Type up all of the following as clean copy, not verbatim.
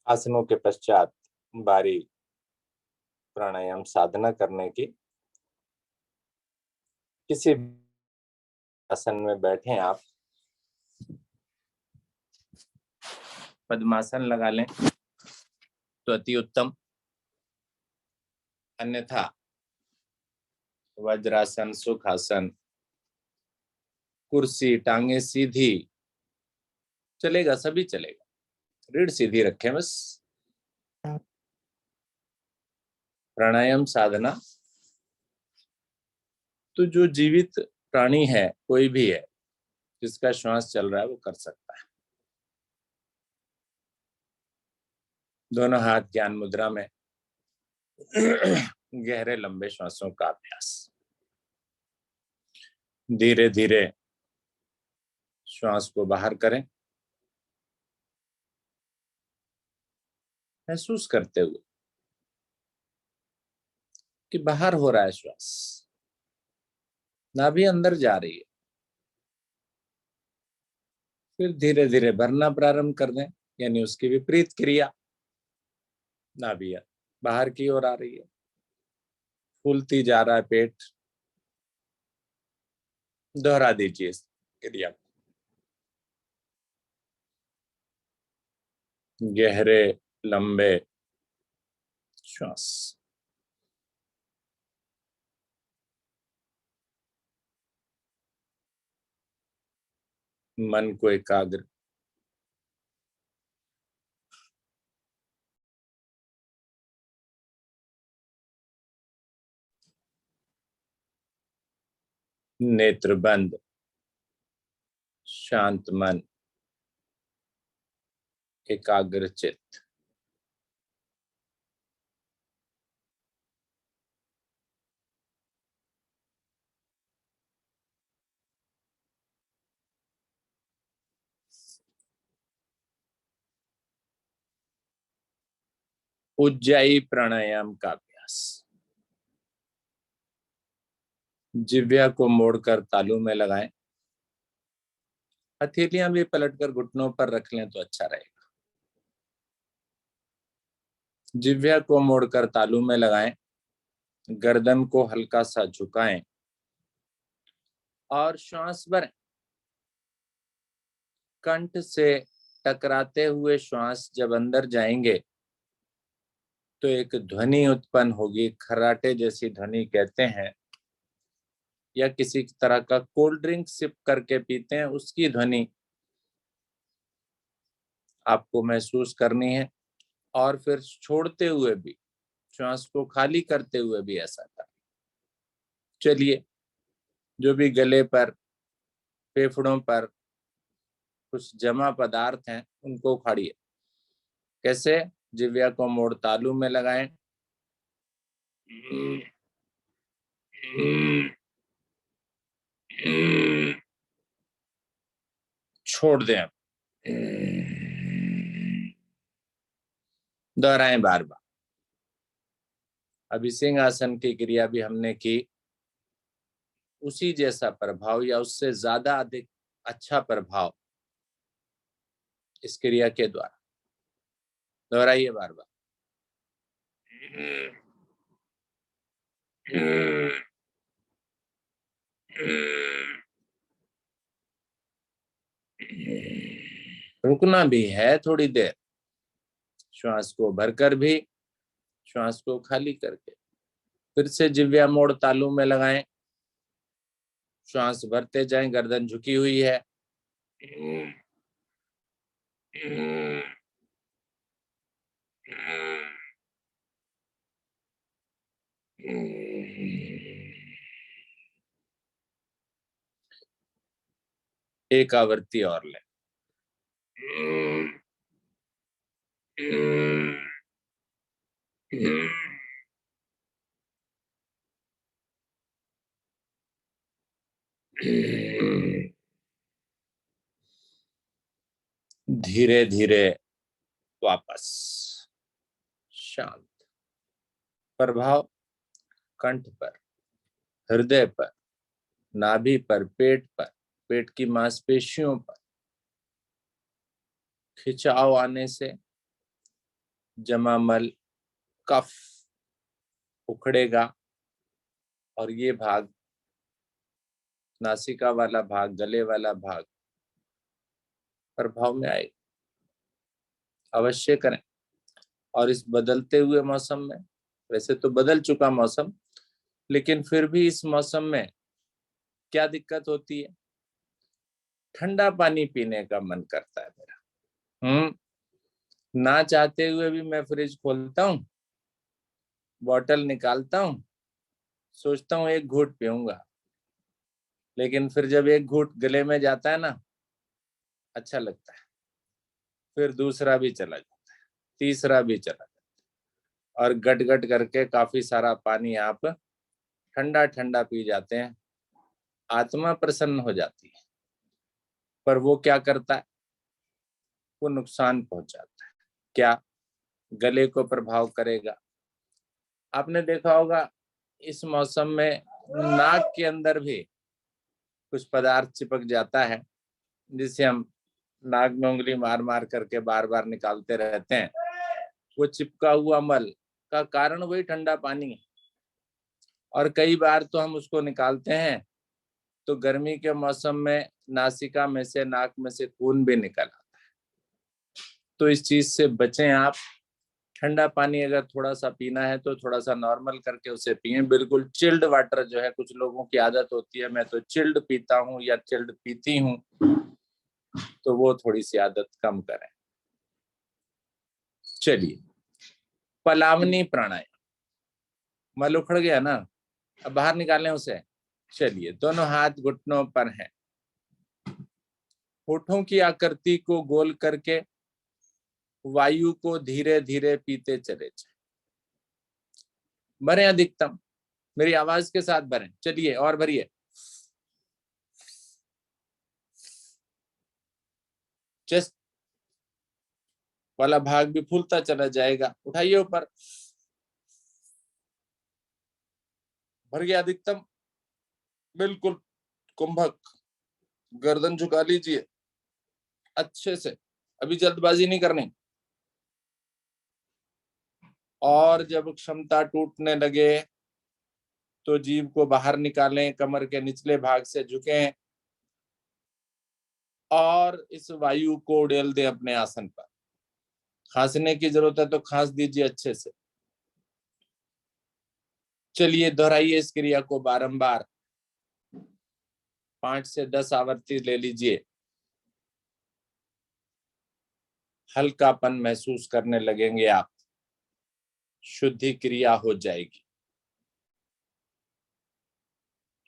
आसनों के पश्चात बारी प्राणायाम साधना करने की। किसी आसन में बैठे आप, पद्मासन लगा लें तो अति उत्तम, अन्यथा वज्रासन, सुखासन, कुर्सी, टांगे सीधी चलेगा, सभी चलेगा, रीढ़ सीधी रखें बस। प्राणायाम साधना तो जो जीवित प्राणी है, कोई भी है जिसका श्वास चल रहा है, वो कर सकता है। दोनों हाथ ज्ञान मुद्रा में, गहरे लंबे श्वासों का अभ्यास। धीरे धीरे श्वास को बाहर करें, महसूस करते हुए कि बाहर हो रहा है श्वास, नाभि अंदर जा रही है। फिर धीरे धीरे भरना प्रारंभ कर दें, यानी उसकी विपरीत क्रिया, नाभि बाहर की ओर आ रही है, फूलती जा रहा है पेट। दोहरा दीजिए इस क्रिया को। गहरे लंबे श्वास, मन को एकाग्र, नेत्र बंद, शांत मन, एकाग्र चित्त। उज्जाई प्राणायाम का अभ्यास। जिह्वा को मोड़कर तालू में लगाएं, हथेलियां भी पलटकर घुटनों पर रख लें तो अच्छा रहेगा। जिह्वा को मोड़कर तालू में लगाएं, गर्दन को हल्का सा झुकाएं और श्वास भरें। कंठ से टकराते हुए श्वास जब अंदर जाएंगे तो एक ध्वनि उत्पन्न होगी, खर्राटे जैसी ध्वनि कहते हैं, या किसी तरह का कोल्ड ड्रिंक सिप करके पीते हैं, उसकी ध्वनि आपको महसूस करनी है। और फिर छोड़ते हुए भी, श्वास को खाली करते हुए भी ऐसा करें। चलिए, जो भी गले पर, फेफड़ों पर कुछ जमा पदार्थ हैं उनको उखाड़िए। कैसे? जिह्वा को मोड़ तालू में लगाएं, छोड़ दें, दोहराएं बार बार। अभी सिंहासन की क्रिया भी हमने की, उसी जैसा प्रभाव या उससे ज्यादा अधिक अच्छा प्रभाव इस क्रिया के द्वारा। दोहराइए बार बार। रुकना भी है थोड़ी देर, श्वास को भरकर भी, श्वास को खाली करके। फिर से जिह्वा मोड़ तालू में लगाएं, श्वास भरते जाएं, गर्दन झुकी हुई है। एक आवृत्ति और लें। धीरे धीरे वापस शांत। प्रभाव कंठ पर, हृदय पर, नाभि पर, पेट पर, पेट की मांसपेशियों पर खिंचाव आने से जमा मल, कफ उखड़ेगा और ये भाग, नासिका वाला भाग, गले वाला भाग प्रभाव में आएगा। अवश्य करें। और इस बदलते हुए मौसम में, वैसे तो बदल चुका मौसम, लेकिन फिर भी इस मौसम में क्या दिक्कत होती है? ठंडा पानी पीने का मन करता है मेरा। ना चाहते हुए भी मैं फ्रिज खोलता हूँ, बॉटल निकालता हूँ, सोचता हूँ एक घूंट पीऊंगा, लेकिन फिर जब एक घूंट गले में जाता है ना, अच्छा लगता है, फिर दूसरा भी चला जाता है, तीसरा भी चला जाता है, और गट गट करके काफी सारा पानी आप ठंडा ठंडा पी जाते हैं। आत्मा प्रसन्न हो जाती है, पर वो क्या करता है? वो नुकसान पहुंचाता है। क्या? गले को प्रभाव करेगा। आपने देखा होगा इस मौसम में नाक के अंदर भी कुछ पदार्थ चिपक जाता है, जिसे हम नाक में उंगली मार मार करके बार बार निकालते रहते हैं। वो चिपका हुआ मल का कारण वही ठंडा पानी है। और कई बार तो हम उसको निकालते हैं तो गर्मी के मौसम में नासिका में से, नाक में से खून भी निकल आता है। तो इस चीज से बचें आप। ठंडा पानी अगर थोड़ा सा पीना है तो थोड़ा सा नॉर्मल करके उसे पिए। बिल्कुल चिल्ड वाटर जो है, कुछ लोगों की आदत होती है मैं तो चिल्ड पीता हूँ या चिल्ड पीती हूँ, तो वो थोड़ी सी आदत कम करें। चलिए, पलावनी प्राणायाम। मल उखड़ गया ना, अब बाहर निकालें उसे। चलिए, दोनों हाथ घुटनों पर हैं, होठों की आकृति को गोल करके वायु को धीरे धीरे पीते चले जाए। भरें अधिकतम, मेरी आवाज के साथ भरें। चलिए और भरिए। चेस्ट वाला भाग भी फूलता चला जाएगा। उठाइए ऊपर, भर गया अधिकतम, बिल्कुल कुंभक। गर्दन झुका लीजिए अच्छे से, अभी जल्दबाजी नहीं करनी। और जब क्षमता टूटने लगे तो जीभ को बाहर निकालें, कमर के निचले भाग से झुकें और इस वायु को उड़ेल दें अपने आसन पर। खांसने की जरूरत है तो खांस दीजिए अच्छे से। चलिए, दोहराइए इस क्रिया को बारंबार। 5 से 10 आवृत्ति ले लीजिए। हल्कापन महसूस करने लगेंगे आप, शुद्धि क्रिया हो जाएगी।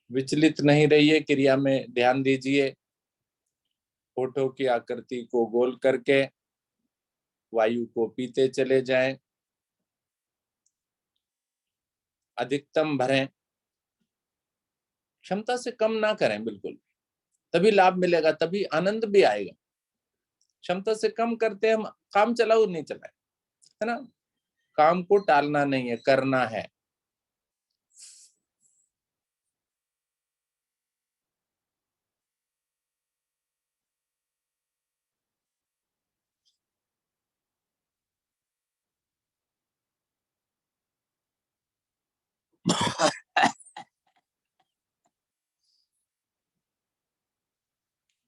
विचलित नहीं रहिए, क्रिया में ध्यान दीजिए। होठों की आकृति को गोल करके वायु को पीते चले जाएं। अधिकतम भरें, क्षमता से कम ना करें बिल्कुल, तभी लाभ मिलेगा, तभी आनंद भी आएगा। क्षमता से कम करते हम, काम चलाओ नहीं चलाए, है ना। काम को टालना नहीं है, करना है।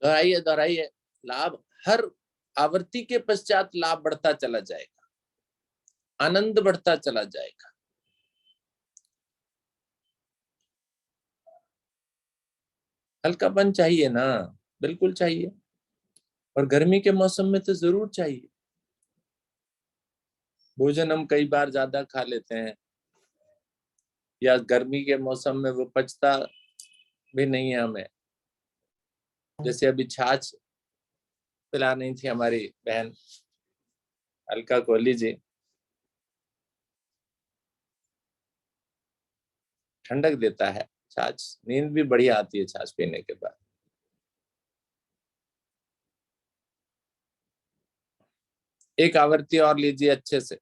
दोहराइए दोहराइए। लाभ हर आवृत्ति के पश्चात लाभ बढ़ता चला जाएगा, आनंद बढ़ता चला जाएगा। हल्कापन चाहिए ना, बिल्कुल चाहिए, और गर्मी के मौसम में तो जरूर चाहिए। भोजन हम कई बार ज्यादा खा लेते हैं, या गर्मी के मौसम में वो पचता भी नहीं है हमें। जैसे अभी छाछ पिला नहीं थी हमारी बहन, हल्का को लीजिए, ठंडक देता है छाछ, नींद भी बढ़िया आती है छाछ पीने के बाद। एक आवृत्ति और लीजिए अच्छे से।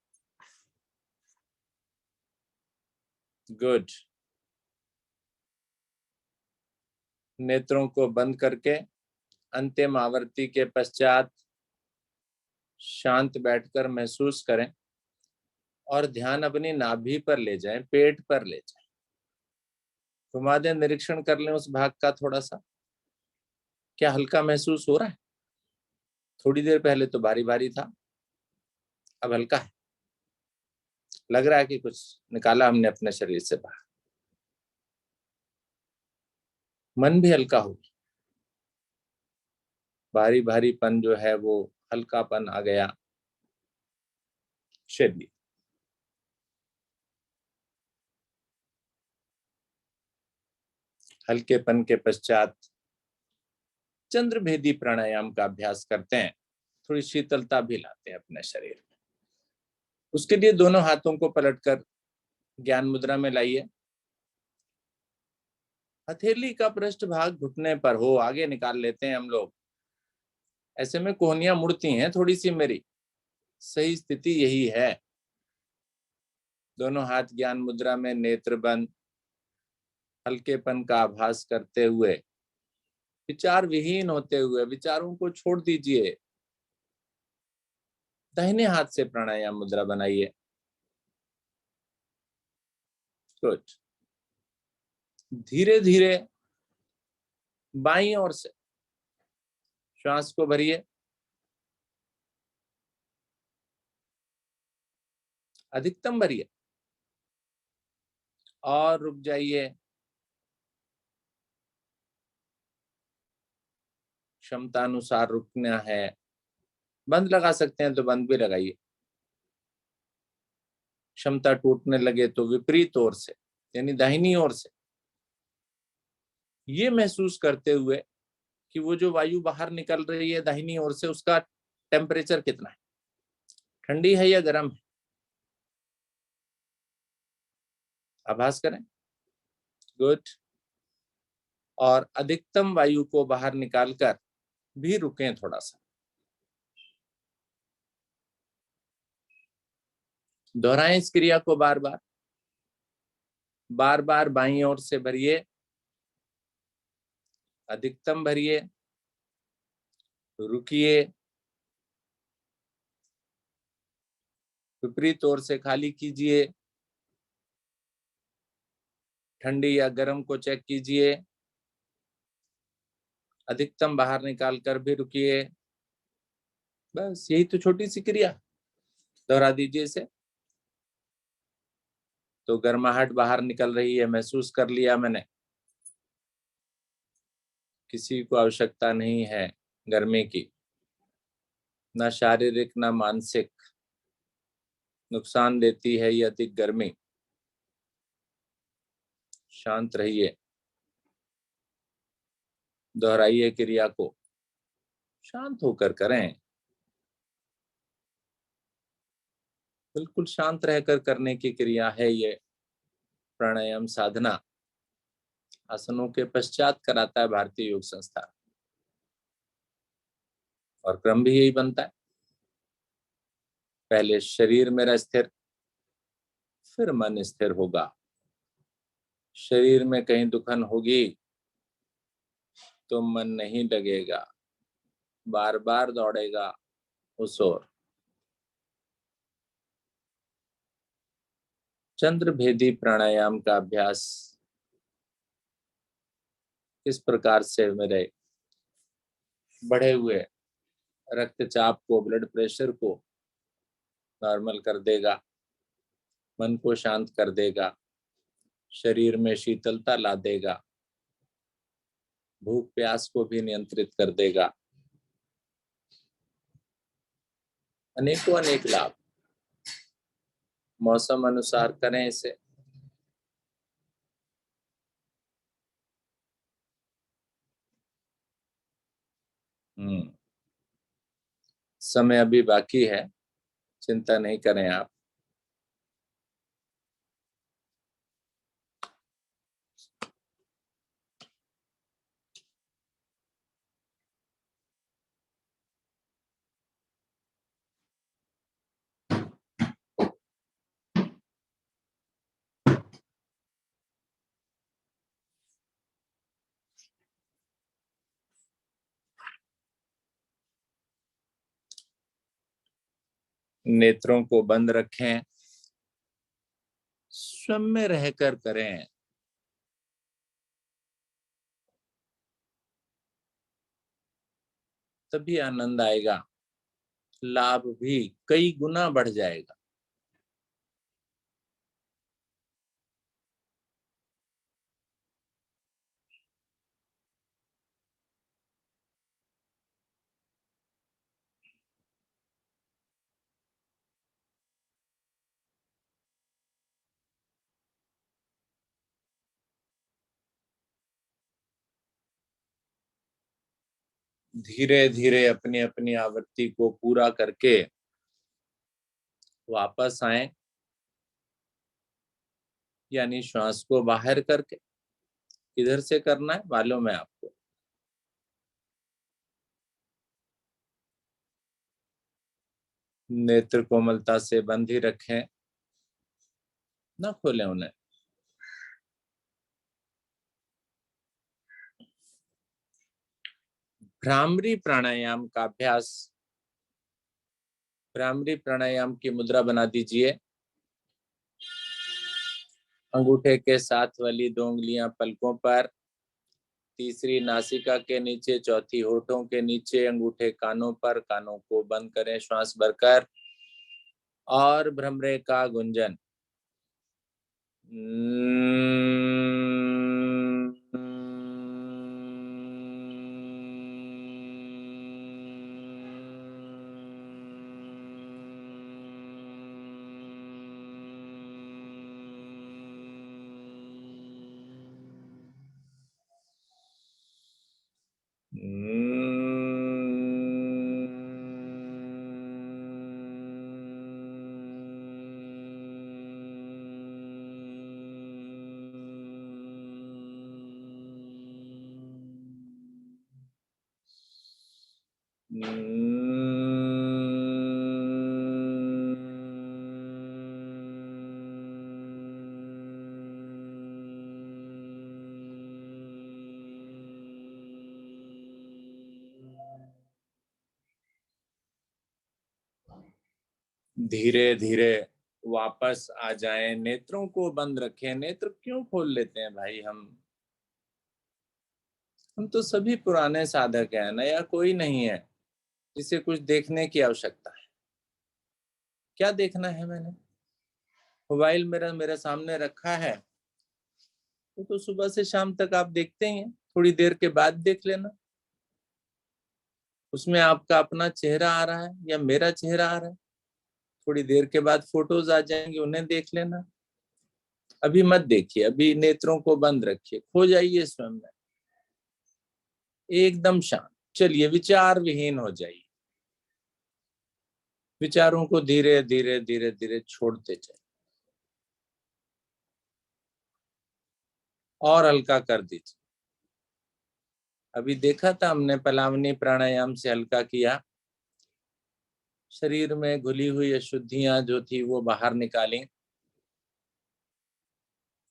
गुड। नेत्रों को बंद करके अंतिम आवृत्ति के पश्चात शांत बैठकर महसूस करें और ध्यान अपनी नाभि पर ले जाएं, पेट पर ले जाएं, घुमा दें, निरीक्षण कर लें उस भाग का थोड़ा सा। क्या हल्का महसूस हो रहा है? थोड़ी देर पहले तो भारी भारी था, अब हल्का है। लग रहा है कि कुछ निकाला हमने अपने शरीर से बाहर। मन भी हल्का हो, भारी भारीपन जो है वो हल्कापन आ गया। चलिए, हल्केपन के पश्चात चंद्रभेदी प्राणायाम का अभ्यास करते हैं, थोड़ी शीतलता भी लाते हैं अपने शरीर में। उसके लिए दोनों हाथों को पलटकर ज्ञान मुद्रा में लाइए। हथेली का पृष्ठ भाग घुटने पर हो, आगे निकाल लेते हैं हम लोग। ऐसे में कोहनियां मुड़ती हैं थोड़ी सी मेरी, सही स्थिति यही है। दोनों हाथ ज्ञान मुद्रा में, नेत्र बंद, हल्केपन का आभास करते हुए, विचार विहीन होते हुए, विचारों को छोड़ दीजिए। दाहिने हाथ से प्राणायाम मुद्रा बनाइए। गुड। धीरे धीरे बाईं ओर से श्वास को भरिए, अधिकतम भरिए और रुक जाइए। क्षमता अनुसार रुकना है, बंद लगा सकते हैं तो बंद भी लगाइए। क्षमता टूटने लगे तो विपरीत ओर से, यानी दाहिनी ओर से, ये महसूस करते हुए कि वो जो वायु बाहर निकल रही है दाहिनी ओर से, उसका टेम्परेचर कितना है, ठंडी है या गर्म है, आभास करें। गुड। और अधिकतम वायु को बाहर निकालकर भी रुकें थोड़ा सा। दोहराएं इस क्रिया को बार बार। बार बार बाईं ओर से भरिए, अधिकतम भरिए, रुकिए, विपरीत ओर से खाली कीजिए, ठंडी या गर्म को चेक कीजिए, अधिकतम बाहर निकाल कर भी रुकिए। बस यही तो छोटी सी क्रिया, दोहरा दीजिए इसे। तो गर्माहट बाहर निकल रही है, महसूस कर लिया मैंने। किसी को आवश्यकता नहीं है गर्मी की, ना शारीरिक ना मानसिक। नुकसान देती है ये अधिक गर्मी। शांत रहिए, दोहराइए क्रिया को, शांत होकर करें। बिल्कुल शांत रहकर करने की क्रिया है ये प्राणायाम साधना। आसनों के पश्चात कराता है भारतीय योग संस्थान, और क्रम भी यही बनता है। पहले शरीर मेरा स्थिर, फिर मन स्थिर होगा। शरीर में कहीं दुखन होगी तो मन नहीं लगेगा, बार बार दौड़ेगा उस ओर। चंद्रभेदी प्राणायाम का अभ्यास किस प्रकार से मेरे बढ़े हुए रक्तचाप को, ब्लड प्रेशर को नॉर्मल कर देगा, मन को शांत कर देगा, शरीर में शीतलता ला देगा, भूख प्यास को भी नियंत्रित कर देगा। अनेकों अनेक लाभ। मौसम अनुसार करें इसे। समय अभी बाकी है, चिंता नहीं करें आप। नेत्रों को बंद रखें, स्वयं में रहकर करें, तभी आनंद आएगा, लाभ भी कई गुना बढ़ जाएगा। धीरे धीरे अपनी अपनी आवृत्ति को पूरा करके वापस आए, यानी श्वास को बाहर करके। किधर से करना है मालूम है आपको? नेत्र कोमलता से बंद ही रखें, ना खोलें उन्हें। भ्रामरी प्राणायाम का अभ्यास, भ्रामरी प्राणायाम की मुद्रा बना दीजिए। अंगूठे के साथ वाली 2 उंगलियां पलकों पर, तीसरी नासिका के नीचे, चौथी होठों के नीचे, अंगूठे कानों पर। कानों को बंद करें श्वास भरकर, और भ्रमरे का गुंजन। धीरे धीरे वापस आ जाएं, नेत्रों को बंद रखें। नेत्र क्यों खोल लेते हैं भाई? हम तो सभी पुराने साधक हैं, नया कोई नहीं है जिसे कुछ देखने की आवश्यकता है। क्या देखना है? मैंने मोबाइल मेरा मेरे सामने रखा है, तो सुबह से शाम तक आप देखते ही हैं। थोड़ी देर के बाद देख लेना, उसमें आपका अपना चेहरा आ रहा है या मेरा चेहरा आ रहा है। थोड़ी देर के बाद फोटोज आ जाएंगे, उन्हें देख लेना। अभी मत देखिए, अभी नेत्रों को बंद रखिए, खो जाइए स्वयं में, एकदम शांत। चलिए विचार विहीन हो जाइए, विचारों को धीरे धीरे धीरे धीरे छोड़ते चलिए, और हल्का कर दीजिए। अभी देखा था हमने, पलावनी प्राणायाम से हल्का किया, शरीर में घुली हुई अशुद्धियां जो थी वो बाहर निकाली।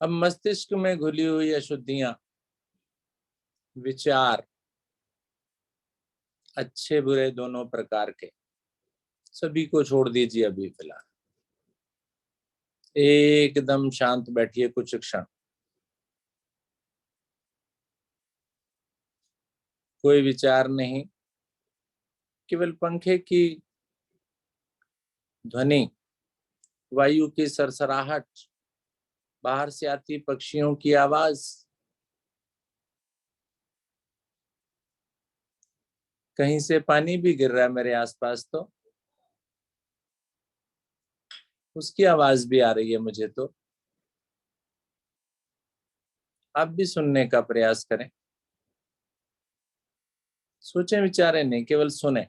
अब मस्तिष्क में घुली हुई अशुद्धियां, विचार, अच्छे बुरे दोनों प्रकार के, सभी को छोड़ दीजिए अभी फिलहाल। एकदम शांत बैठिए कुछ क्षण, कोई विचार नहीं, केवल पंखे की ध्वनि, वायु की सरसराहट, बाहर से आती पक्षियों की आवाज। कहीं से पानी भी गिर रहा है मेरे आसपास, तो उसकी आवाज भी आ रही है मुझे। तो आप भी सुनने का प्रयास करें, सोचें विचारें नहीं, केवल सुने।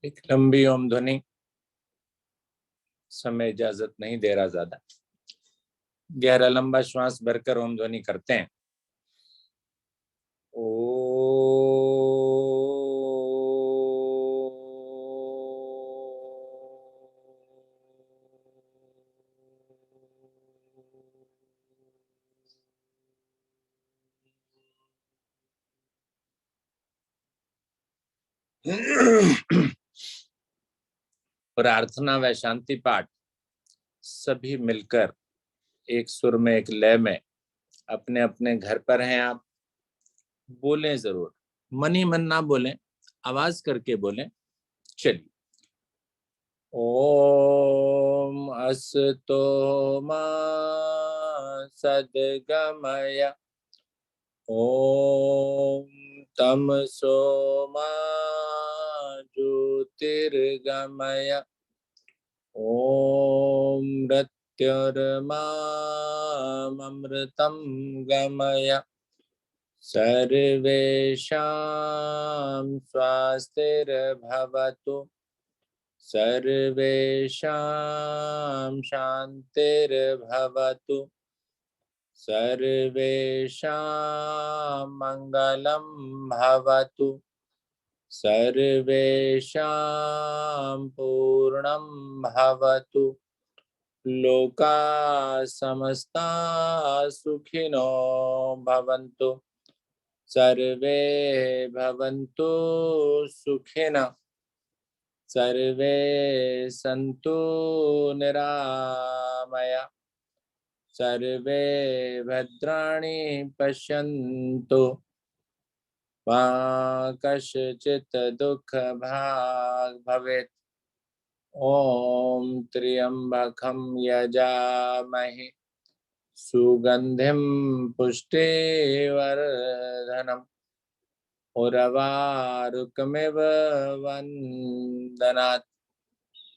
एक लंबी ओम ध्वनि समय इजाजत नहीं दे रहा ज्यादा। गहरा लंबा श्वास भरकर ओम ध्वनि करते हैं। ओ प्रार्थना व शांति पाठ सभी मिलकर एक सुर में, एक लय में, अपने अपने घर पर हैं आप, बोलें जरूर, मन ही मन ना बोलें, आवाज करके बोलें। चलिए। ओम अस्तु मा सद्गमय, ओम तमसो मा ज्योतिर्गमय, ओम मृत्युर्मामृतं गमय, सर्वेषां स्वास्तिर्भवतु, सर्वेषां शान्तिर्भवतु, सर्वेषां मङ्गलं भवतु, सर्वेषां पूर्णं भवतु, लोका समस्ता सुखिनो भवन्तु, सर्वे भवन्तु सुखिनः, सर्वे सन्तु निरामया, सर्वे भद्राणि पश्यन्तु, मा कश्चित् दुःखभाग् भवेत्। ओम त्र्यंबकं यजामहे सुगंधिं पुष्टिवर्धनम्, उर्वारुकमिव वन्दनात्,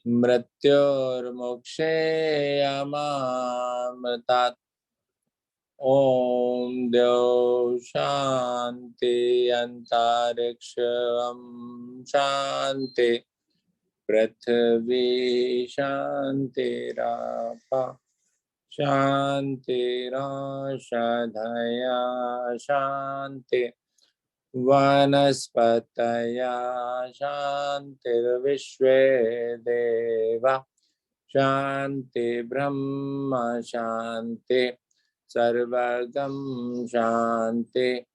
मृत्योर्मुक्षेयमामृतात्। ओम द्यौः शान्ति अंतरिक्षं शान्ति, पृथ्वी शान्तिरापः शान्तिराषधया शान्ति, वनस्पतयः शान्तिर्विश्वे देवा शान्ति, ब्रह्म शान्ति, सर्वगं शान्ति,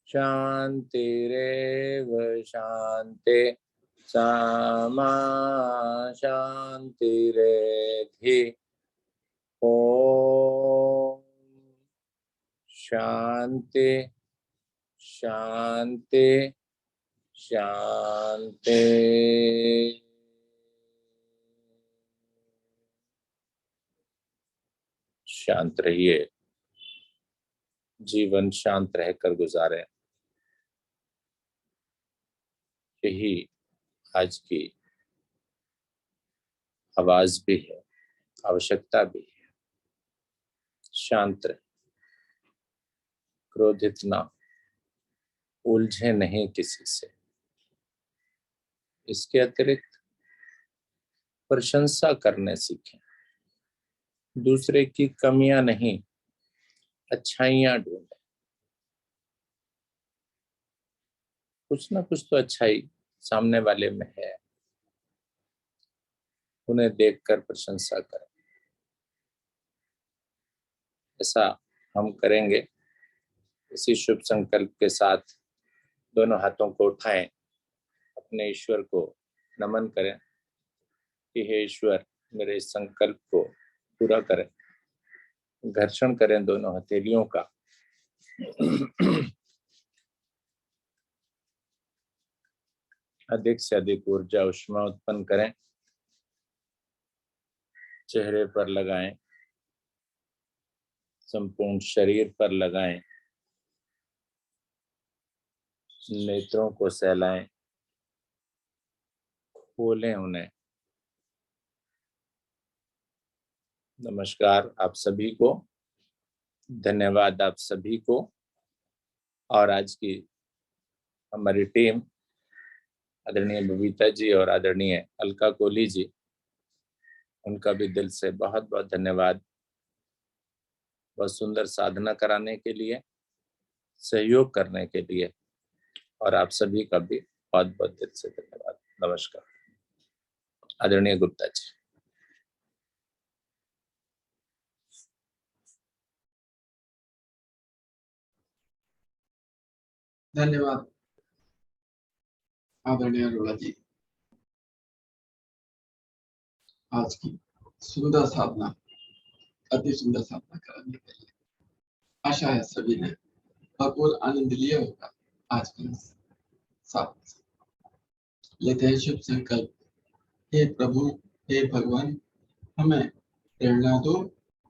शान्तिरेव शान्ति, सामा शान्तिरेधि। ओम शांति शांति शांति। शांत रहिए, जीवन शांत रहकर गुजारें, यही आज की आवाज भी है, आवश्यकता भी है। शांत रहे, क्रोधित ना, उलझे नहीं किसी से। इसके अतिरिक्त प्रशंसा करने सीखें, दूसरे की कमियां नहीं, अच्छाइयां ढूंढें। कुछ ना कुछ तो अच्छाई सामने वाले में है, उन्हें देखकर प्रशंसा करें। ऐसा हम करेंगे। इसी शुभ संकल्प के साथ दोनों हाथों को उठाएं, अपने ईश्वर को नमन करें कि हे ईश्वर, मेरे इस संकल्प को पूरा करें। घर्षण करें दोनों हथेलियों का। अधिक से अधिक ऊर्जा ऊष्मा उत्पन्न करें, चेहरे पर लगाएं, संपूर्ण शरीर पर लगाएं, नेत्रों को सहलाएं, खोलें उन्हें। नमस्कार आप सभी को, धन्यवाद आप सभी को। और आज की हमारी टीम आदरणीय बबीता जी और आदरणीय अलका कोहली जी उनका भी दिल से बहुत बहुत धन्यवाद। बहुत सुंदर साधना कराने के लिए, सहयोग करने के लिए, और आप सभी का भी बहुत बहुत दिल से धन्यवाद। नमस्कार। आदरणीय गुप्ता जी। धन्यवाद आदरणीय अरोड़ा जी। आज की सुंदर साधना, अति सुंदर साधना कराने के लिए आशा है सभी ने भरपूर आनंद लिया होगा। आज के साथ लेते हैं शुभ संकल्प। हे प्रभु, हे भगवान, हमें प्रेरणा दो,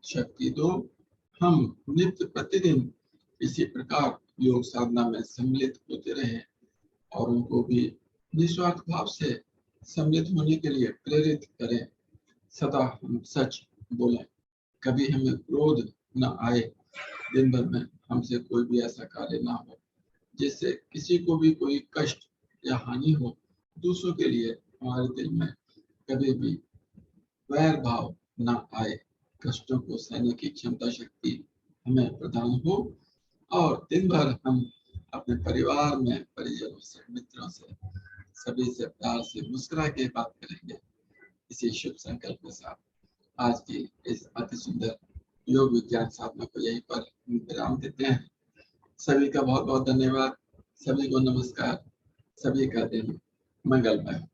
शक्ति दो। हम नित्य प्रतिदिन इसी प्रकार योग साधना में सम्मिलित होते रहे और उनको भी निस्वार्थ भाव से सम्मिलित होने के लिए प्रेरित करें। सदा हम सच बोलें, कभी हमें क्रोध न आए, दिन भर में हमसे कोई भी ऐसा कार्य ना हो जिससे किसी को भी कोई कष्ट या हानि हो। दूसरों के लिए हमारे दिल में कभी भी वैर भाव न आए। कष्टों को सहने की क्षमता शक्ति हमें प्रदान हो और दिन भर हम अपने परिवार में परिजनों से, मित्रों से, सभी से प्यार से मुस्कुरा के बात करेंगे। इसी शुभ संकल्प के साथ आज की इस अति सुंदर योग विज्ञान साधना को यहीं पर विराम देते हैं। सभी का बहुत बहुत धन्यवाद। सभी को नमस्कार। सभी का दिन मंगलमय।